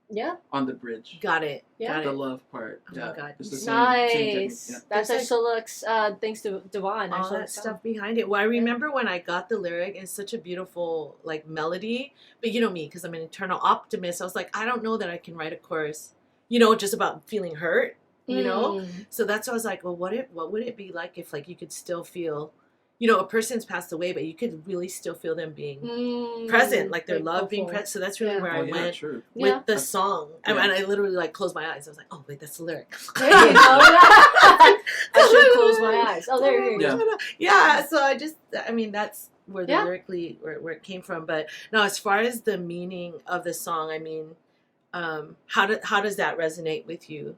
Yeah. on the bridge. Got it. Yeah. Got The it. love part. Oh my yeah. God. It's the Nice. same technique. Yeah. That's our There's soLUXE, thanks to Devon. All that stuff behind it. Well, I remember when I got the lyric, it's such a beautiful like melody. But you know me, because I'm an eternal optimist. I was like, I don't know that I can write a chorus, just about feeling hurt, Mm. So that's why I was like, well, what would it be like if like you could still feel, a person's passed away, but you could really still feel them being present, like their love being present. So that's really Yeah. where Oh, I yeah, went true. with Yeah. the song. Yeah. And I literally like closed my eyes. I was like, oh wait, that's the lyric. There you go. I should close my eyes. Oh, there you go. Yeah. Yeah, so that's where the Yeah. lyrically where it came from. But no, as far as the meaning of the song, how does that resonate with you?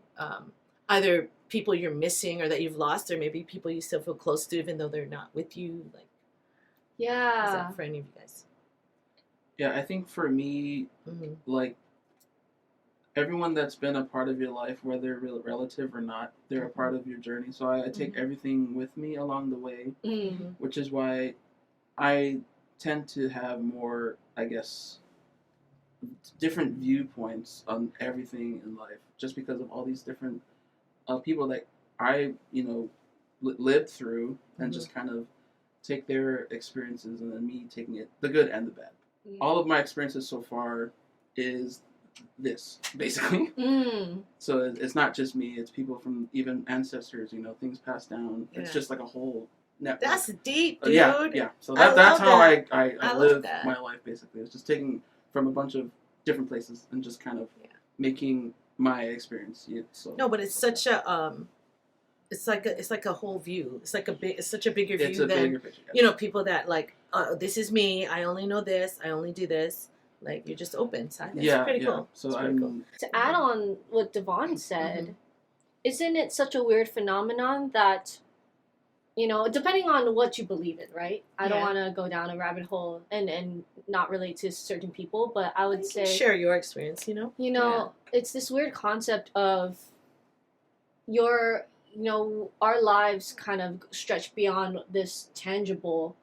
Either people you're missing or that you've lost, or maybe people you still feel close to even though they're not with you. Like, is Yeah. that for any of you guys? Yeah, I think for me, Mm-hmm. like everyone that's been a part of your life, whether relative or not, they're a part of your journey. So I take everything with me along the way, Mm. which is why I tend to have more, I guess, different viewpoints on everything in life, just because of all these different people that I, lived through, and just kind of take their experiences, and then me taking it, the good and the bad. All of my experiences so far is this, basically. Mm. So it's not just me, it's people from even ancestors, things passed down. It's Yeah. just like a whole network. That's deep, dude. Yeah. So I that's love how that. I I love live that. my life, basically. It's just taking from a bunch of different places and just kind of making my experience. So No, but it's such a it's like a whole view. It's such a bigger view It's a than bigger picture. People that like, this is me. I only know this. I only do this. Like, you're just open. So it's pretty cool. So it's pretty cool. To add on what Devon said, isn't it such a weird phenomenon that, depending on what you believe in, right? I don't want to go down a rabbit hole and not relate to certain people, but I would say share your experience. It's this weird concept of our lives kind of stretch beyond this tangible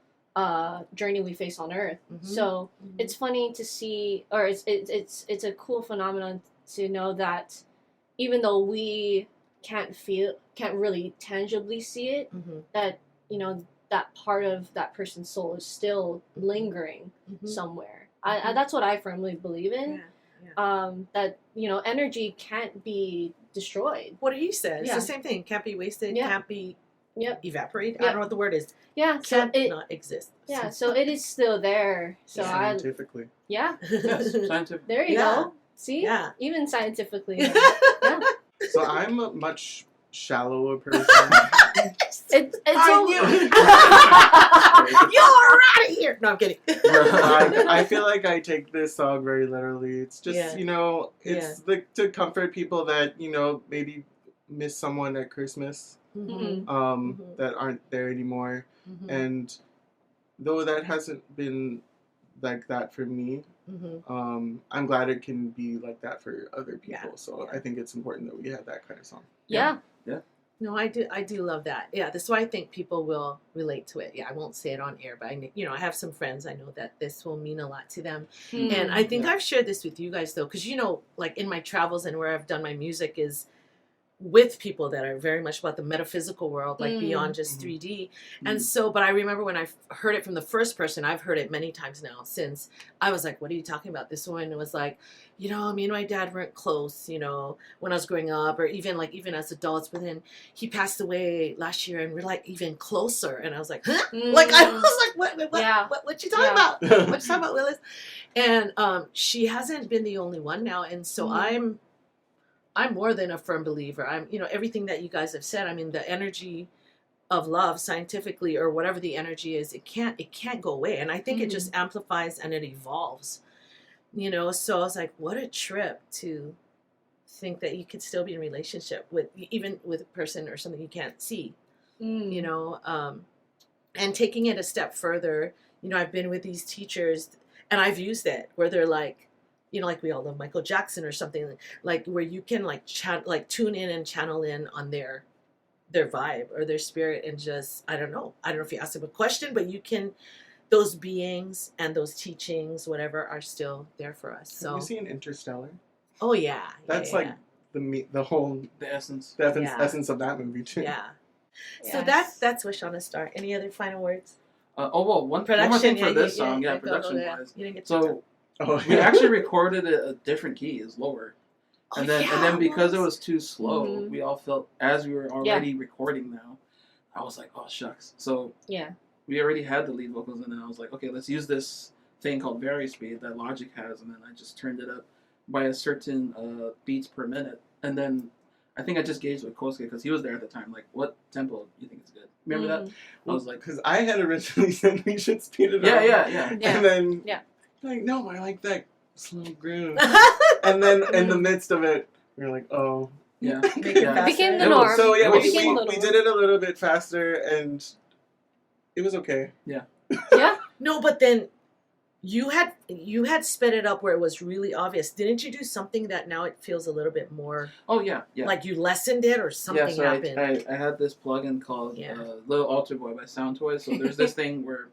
journey we face on Earth. So it's funny to see, or it's a cool phenomenon to know that even though we can't really tangibly see it, that that part of that person's soul is still lingering somewhere. That's what I firmly believe in. That energy can't be destroyed. What he says, it's the same thing. Can't be wasted. Can't be evaporated. I don't know what the word is. Can't not exist. So it is still there. So scientifically. Yes, scientific. There you go. See, even scientifically. So I'm a much shallower person. It's You're out of here. No, I'm kidding. I feel like I take this song very literally. It's just it's to comfort people that maybe miss someone at Christmas, that aren't there anymore. And though that hasn't been like that for me, I'm glad it can be like that for other people. So I think it's important that we have that kind of song. Yeah. No, I do love that. Yeah, that's why I think people will relate to it. Yeah, I won't say it on air, but I have some friends I know that this will mean a lot to them. And I think I've shared this with you guys though, because like in my travels and where I've done my music is with people that are very much about the metaphysical world, like beyond just 3D. And so, but I remember when I heard it from the first person, I've heard it many times now since, I was like, what are you talking about? This one was like, me and my dad weren't close, when I was growing up, or even as adults, but then he passed away last year and we're like even closer. And I was like, huh? Like, I was like, what you talking about? What you talking about, Willis? And she hasn't been the only one now. And so I'm more than a firm believer. I'm, everything that you guys have said. I mean, the energy of love, scientifically, or whatever the energy is, it can't go away. And I think it just amplifies and it evolves. So I was like, what a trip to think that you could still be in a relationship even with a person or something you can't see. And taking it a step further. I've been with these teachers, and I've used it where they're like, like we all love Michael Jackson or something, like where you can tune in and channel in on their vibe or their spirit, and just, I don't know if you ask them a question, but you can, those beings and those teachings, whatever, are still there for us. So have you seen Interstellar? Oh yeah. That's the essence. The essence of that movie too. Yeah. So that's Wish on a Star. Any other final words? One more thing for this song, production-wise. You didn't get so we actually recorded it a different key, is lower. And then because it was too slow, we all felt, as we were already recording now, I was like, oh shucks. So we already had the lead vocals, and then I was like, okay, let's use this thing called Vary Speed that Logic has, and then I just turned it up by a certain beats per minute. And then I think I just gauged with Kosuke, because he was there at the time, like, what tempo do you think is good? Remember that? I was like, because I had originally said we should speed it up. Yeah. And then like, no, I like that slow groove. And then in the midst of it, we were like, oh. Yeah. It became the norm. So yeah, we did it a little bit faster, and it was okay. Yeah. No, but then you had sped it up where it was really obvious. Didn't you do something that now it feels a little bit more? Oh yeah. Like you lessened it or something happened. I had this plugin called Little Altar Boy by Sound Toys. So there's this thing where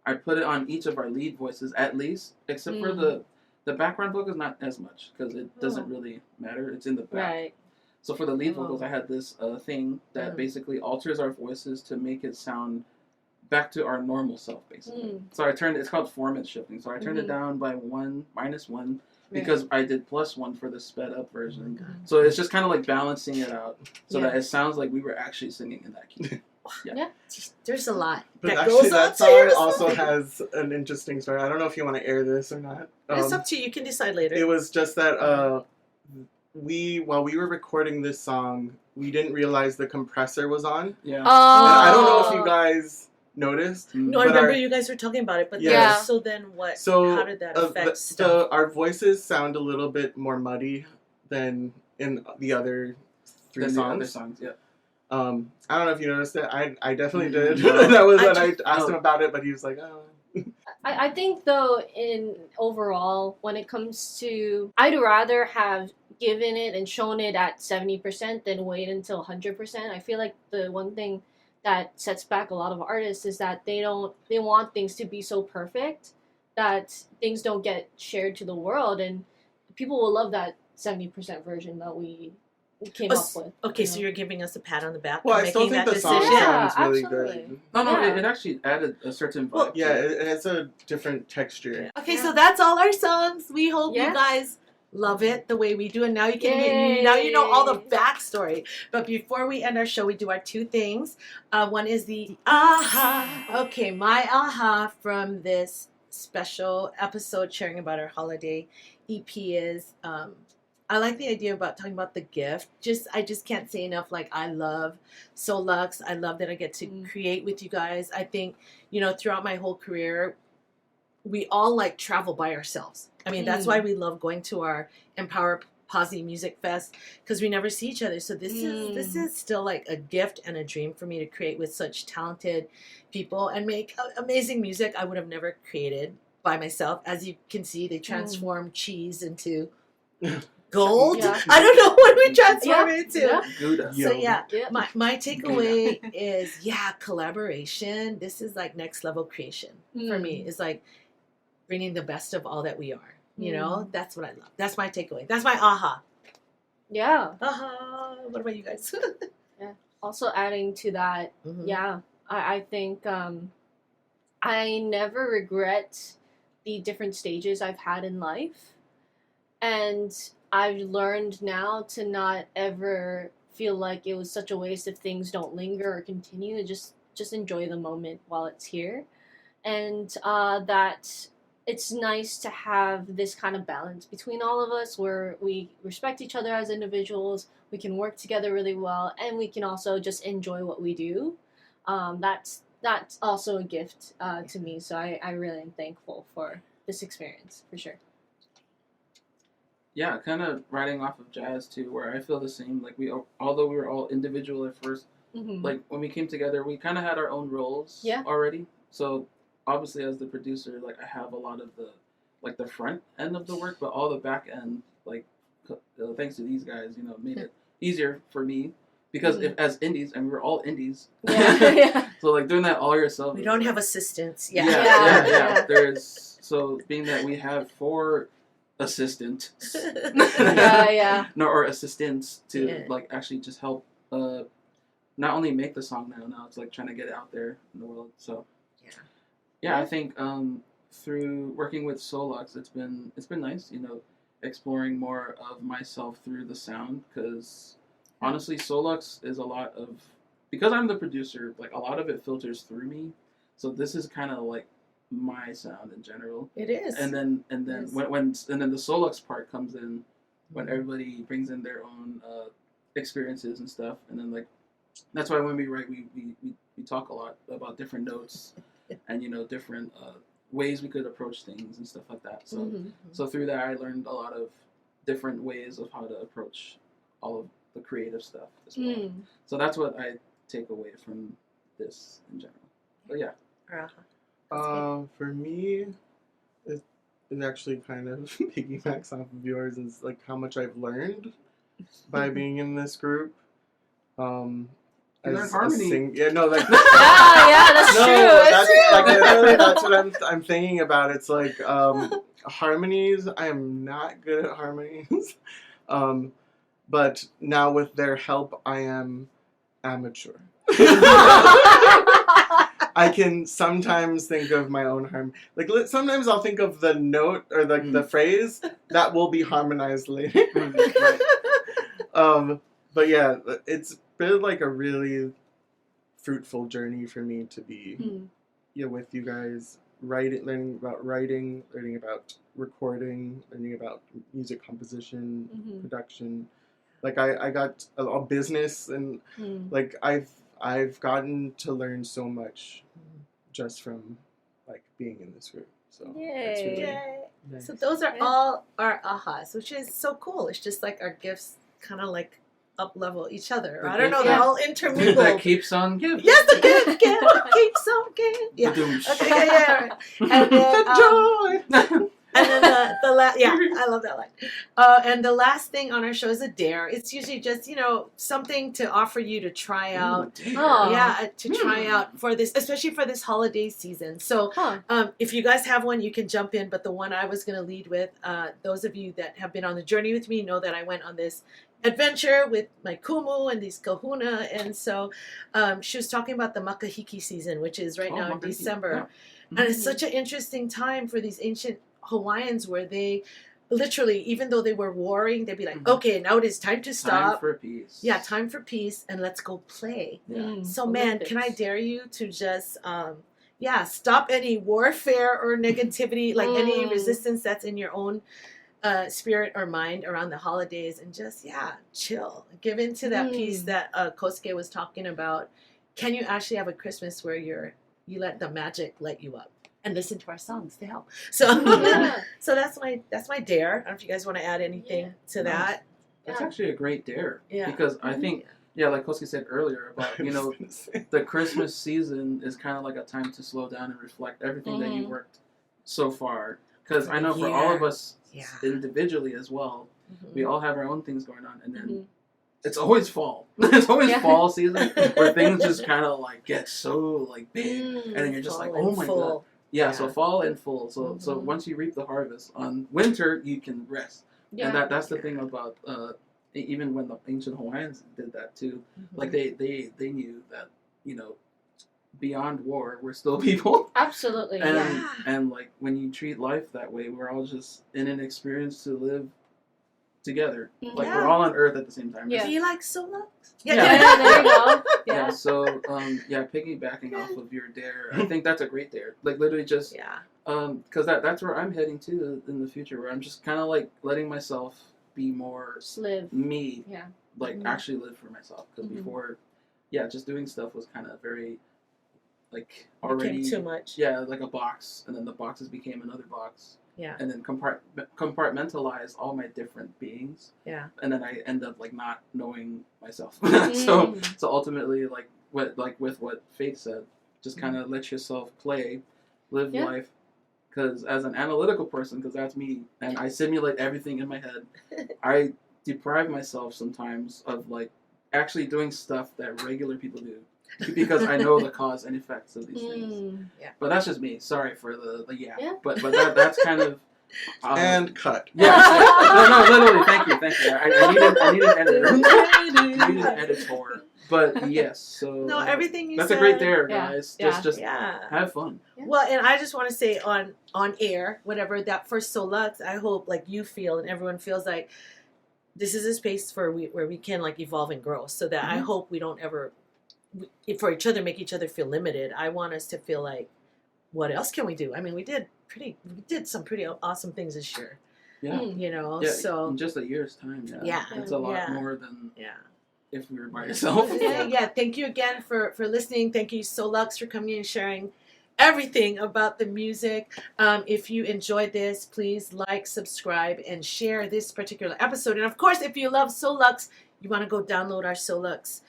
I put it on each of our lead voices at least, except for the background vocals, not as much, because it doesn't really matter. It's in the back. Right. So for the lead vocals, I had this thing that basically alters our voices to make it sound back to our normal self, basically. So it's called formant shifting. So I turned it down by -1, because I did +1 for the sped up version. So it's just kind of like balancing it out so that it sounds like we were actually singing in that key. There's a lot. But actually, that song also has an interesting story. I don't know if you want to air this or not. It's up to you. You can decide later. It was just that while we were recording this song, we didn't realize the compressor was on. Yeah. And I don't know if you Oh. guys noticed. No, I but remember you guys were talking about it, but Yeah. so then what? So how did that affect stuff? our voices sound a little bit more muddy than in the other three Then songs. the other songs, yeah. I don't know if you noticed it. I definitely did. Mm-hmm. That was I when I just- asked him about it, but he was like, "Oh." I think though in overall when it comes to I'd rather have given it and shown it at 70% than wait until 100%. I feel like the one thing that sets back a lot of artists is that they want things to be so perfect that things don't get shared to the world, and people will love that 70% version that we came up with. Okay, you so know? you're giving us a pat on the back Well, for I still making think that the song decision. Yeah, sounds really absolutely. good. No, Yeah. it actually added a certain vibe. Well, Yeah, to it. it's a different texture. Okay, so that's all our songs. We hope Yeah. you guys love it the way we do, and now you can Yay. now you know all the backstory. But before we end our show, we do our two things. One is the aha. Okay, my aha from this special episode sharing about our holiday EP is I like the idea about talking about the gift. I just can't say enough. Like, I love soLUXE. I love that I get to create with you guys. I think, throughout my whole career, we all like travel by ourselves. I mean, that's why we love going to our Empower Posse Music Fest, because we never see each other. So this is still like a gift and a dream for me to create with such talented people and make amazing music I would have never created by myself. As you can see, they transform cheese into gold. Yeah. I don't know what we transform it into. Yeah. Gouda. So yeah, Yeah. my takeaway is collaboration. This is like next level creation for me. It's like bringing the best of all that we are. That's what I love. That's my takeaway. That's my aha. Yeah. Aha. What about you guys? Also adding to that, Mhm. yeah, I think I never regret the different stages I've had in life. And I've learned now to not ever feel like it was such a waste if things don't linger or continue. Just enjoy the moment while it's here. And that it's nice to have this kind of balance between all of us where we respect each other as individuals, we can work together really well, and we can also just enjoy what we do. That's also a gift to me. So I really am thankful for this experience, for sure. Yeah, kind of riding off of jazz too, where I feel the same. Like although we were all individual at first, Mm-hmm. like when we came together, we kind of had our own roles Yeah. already. So obviously, as the producer, like I have a lot of the front end of the work, but all the back end, like thanks to these guys, made it easier for me because if as indies, and we were all indies, Yeah. so like doing that all yourself. We don't have assistants. Yeah, Yeah. Yeah. There's so being that we have 4 assistants. Yeah. No, or assistants to Yeah. like actually just help not only make the song now it's like trying to get it out there in the world. So yeah, I think through working with soLUXE, it's been nice, exploring more of myself through the sound, because honestly soLUXE is a lot of, because I'm the producer, like a lot of it filters through me. So this is kind of like my sound in general. It is. And then Yes. when the soLUXE part comes in, when everybody brings in their own experiences and stuff, and then like that's why when we write, we talk a lot about different notes and different ways we could approach things and stuff like that. So Mhm. so through that I learned a lot of different ways of how to approach all of the creative stuff as well. Mm. So that's what I take away from this in general. But yeah. For me, it actually kind of piggybacks off of yours. Is like how much I've learned by being in this group. You learn harmony. Yeah, no, like Yeah, that's no, true. that's true. like literally that's what I'm thinking about. It's like harmonies. I am not good at harmonies, but now with their help, I am amateur. I can sometimes think of my own harmony. Like sometimes I'll think of the note or the phrase that will be harmonized later. But yeah, it's been like a really fruitful journey for me to be with you guys, learning about writing, learning about recording, learning about music composition, Mhm. production. Like I got a business, and like I've gotten to learn so much just from like being in this group. So it's really Yay. nice. So those are Yeah. all our ahas, which is so cool. It's just like our gifts kind of like up level each other. The I don't know, gift they're that- all that intermingled. keeps on giving. Yes, the gift keeps on giving. Yeah. Ba-doom. Okay, yeah. Right. And then, Joy. and then the last, yeah, I love that line. And the last thing on our show is a dare. It's usually just, something to offer you to try out. Ooh, Oh. Yeah, to try out for this, especially for this holiday season. So, if you guys have one, you can jump in. But the one I was going to lead with, those of you that have been on the journey with me know that I went on this adventure with my kumu and these kahuna. And so she was talking about the makahiki season, which is right now in makahiki, December. yeah. And it's such an interesting time for these ancient Hawaiians where they literally, even though they were warring, they'd be like, okay, now it is time to stop. Time for peace. Yeah, time for peace, and let's go play. Yeah. So, man, can I dare you to just, stop any warfare or negativity, like any resistance that's in your own spirit or mind around the holidays, and just, chill. Give into that peace that Kosuke was talking about. Can you actually have a Christmas where you let the magic light you up? And listen to our songs to help. So, so that's my dare. I don't know if you guys want to add anything to that. That's actually a great dare. Yeah. Because I think, like Kosuke said earlier about, the Christmas season is kind of like a time to slow down and reflect everything that you worked so far. Because I know for all of us individually as well, we all have our own things going on. And then it's always fall. It's always fall season where things just kind of like get so like big. And then you're just like, oh my God. Yeah, so fall and full. So once you reap the harvest, on winter you can rest. Yeah. And that's the thing about even when the ancient Hawaiians did that too. Like they knew that, beyond war we're still people. Absolutely. And like when you treat life that way, we're all just in an experience to live together. Like we're all on Earth at the same time. Yeah. Do you like soLUXE? Yeah, there you go. Yeah. So piggybacking off of your dare, I think that's a great dare. Like literally just because that's where I'm heading to in the future, where I'm just kind of like letting myself be more live me. Yeah. Like actually live for myself, because before, just doing stuff was kind of very like already became too much. Yeah, like a box, and then the boxes became another box. Yeah. And then compartmentalize all my different beings. Yeah. And then I end up like not knowing myself. So ultimately, like with what Faith said, just kind of let yourself play, live life. Because as an analytical person, because that's me, and I simulate everything in my head, I deprive myself sometimes of like actually doing stuff that regular people do. Because I know the cause and effects of these things. Yeah. But that's just me. Sorry for the But that's kind of and cut. Yeah. No, literally. Thank you. I need an editor. I need an editor. But yes, so no, everything you that's said. A great dare, guys. Just yeah. have fun. Yeah. Well, and I just want to say on air, whatever, that for soLUXE, I hope like you feel and everyone feels like this is a space where we can like evolve and grow. So that I hope we don't ever for each other make each other feel limited. I want us to feel like, what else can we do? I mean, we did some pretty awesome things this year. Yeah. So in just a year's time. Yeah. It's a lot more than if we were by yourself. Yeah. Thank you again for listening. Thank you, soLUXE, for coming and sharing everything about the music. If you enjoyed this, please like, subscribe, and share this particular episode. And of course, if you love soLUXE, you want to go download our soLUXE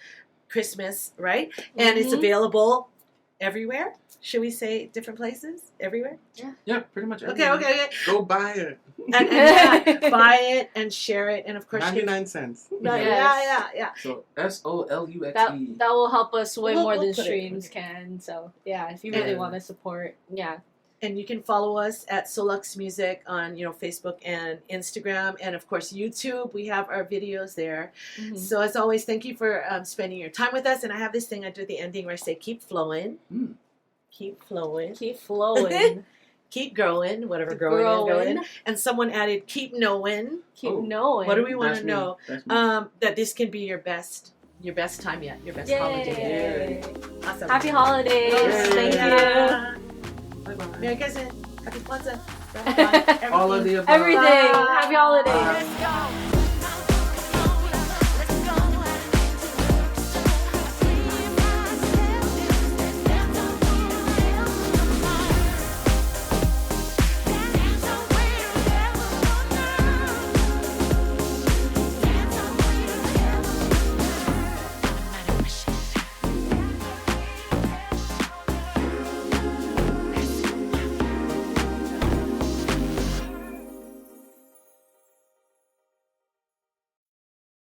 Christmas, right? And it's available everywhere. Should we say different places? Everywhere? Yeah, pretty much everywhere. Okay. Go buy it. And buy it and share it, and of course 99 cents. Yeah. So SOLUXE. That will help us way more than put it. streams can. So if you really want to support, And you can follow us at soLUXE Music on Facebook and Instagram, and of course YouTube. We have our videos there. So as always, thank you for spending your time with us. And I have this thing I do at the ending where I say, "Keep flowing, keep flowing, keep flowing, keep growing, whatever growing is growing." And someone added, "Keep knowing, keep knowing." What do we want to know? That's me. That this can be your best time yet, your best holiday. Awesome. Happy holidays! Thank you. Merry Christmas. Happy Kwanzaa. Everything. All of the above. Everything. Happy holidays. Let's go.